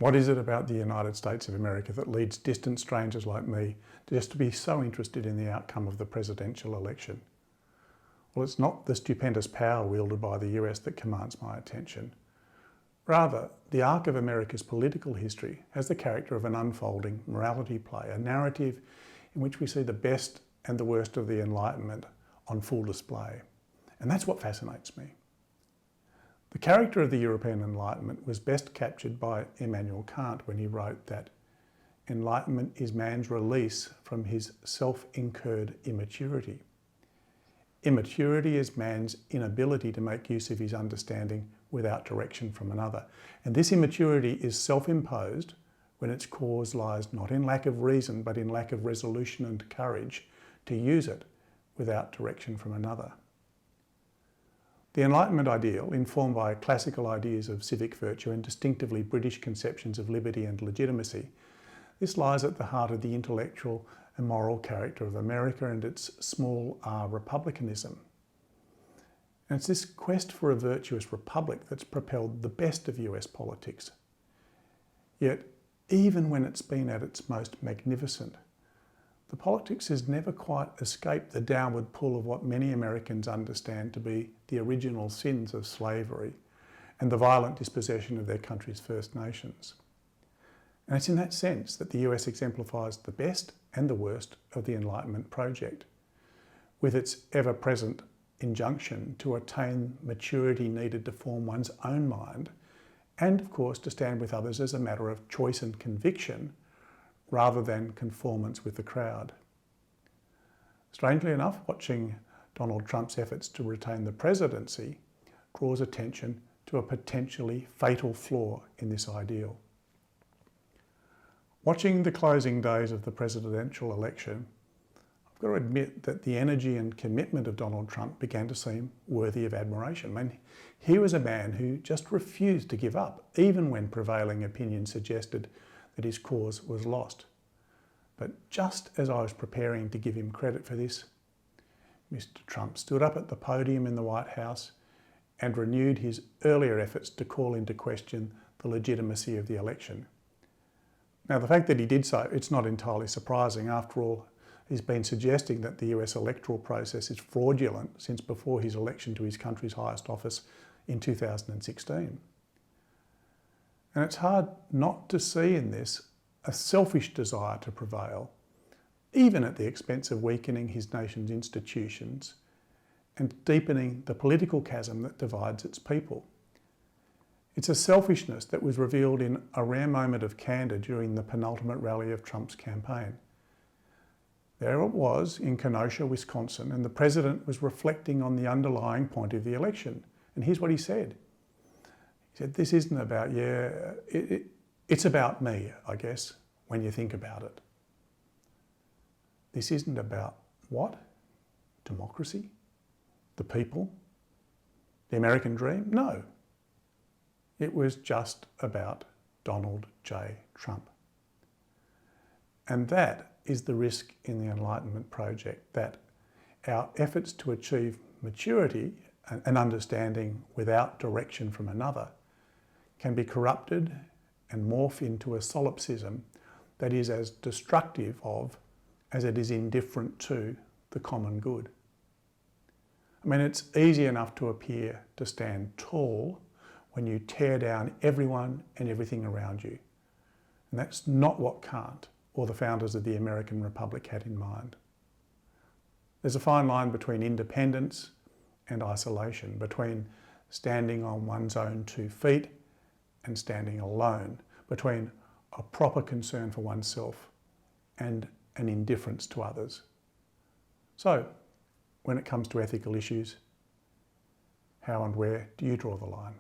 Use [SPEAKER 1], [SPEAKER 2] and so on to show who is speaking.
[SPEAKER 1] What is it about the United States of America that leads distant strangers like me just to be so interested in the outcome of the presidential election? Well, it's not the stupendous power wielded by the US that commands my attention. Rather, the arc of America's political history has the character of an unfolding morality play, a narrative in which we see the best and the worst of the Enlightenment on full display. And that's what fascinates me. The character of the European Enlightenment was best captured by Immanuel Kant when he wrote that enlightenment is man's release from his self-incurred immaturity. Immaturity is man's inability to make use of his understanding without direction from another. And this immaturity is self-imposed when its cause lies not in lack of reason, but in lack of resolution and courage to use it without direction from another. The Enlightenment ideal, informed by classical ideas of civic virtue and distinctively British conceptions of liberty and legitimacy, this lies at the heart of the intellectual and moral character of America and its small r republicanism. And it's this quest for a virtuous republic that's propelled the best of US politics. Yet, even when it's been at its most magnificent, the politics has never quite escaped the downward pull of what many Americans understand to be the original sins of slavery and the violent dispossession of their country's First Nations. And it's in that sense that the US exemplifies the best and the worst of the Enlightenment project, with its ever-present injunction to attain maturity needed to form one's own mind, and of course to stand with others as a matter of choice and conviction, rather than conformance with the crowd. Strangely enough, watching Donald Trump's efforts to retain the presidency draws attention to a potentially fatal flaw in this ideal. Watching the closing days of the presidential election, I've got to admit that the energy and commitment of Donald Trump began to seem worthy of admiration. I mean, he was a man who just refused to give up, even when prevailing opinion suggested that his cause was lost. But just as I was preparing to give him credit for this, Mr. Trump stood up at the podium in the White House and renewed his earlier efforts to call into question the legitimacy of the election. Now, the fact that he did so, it's not entirely surprising. After all, he's been suggesting that the US electoral process is fraudulent since before his election to his country's highest office in 2016. And it's hard not to see in this a selfish desire to prevail, even at the expense of weakening his nation's institutions and deepening the political chasm that divides its people. It's a selfishness that was revealed in a rare moment of candour during the penultimate rally of Trump's campaign. There it was in Kenosha, Wisconsin, and the president was reflecting on the underlying point of the election. And here's what he said. He said, "This isn't about, it's about me, I guess, when you think about it. This isn't about what? Democracy? The people? The American dream? No. It was just about Donald J. Trump." And that is the risk in the Enlightenment project, that our efforts to achieve maturity and understanding without direction from another can be corrupted and morph into a solipsism that is as destructive of as it is indifferent to the common good. I mean, it's easy enough to appear to stand tall when you tear down everyone and everything around you. And that's not what Kant or the founders of the American Republic had in mind. There's a fine line between independence and isolation, between standing on one's own 2 feet and standing alone, between a proper concern for oneself and an indifference to others. So, when it comes to ethical issues, how and where do you draw the line?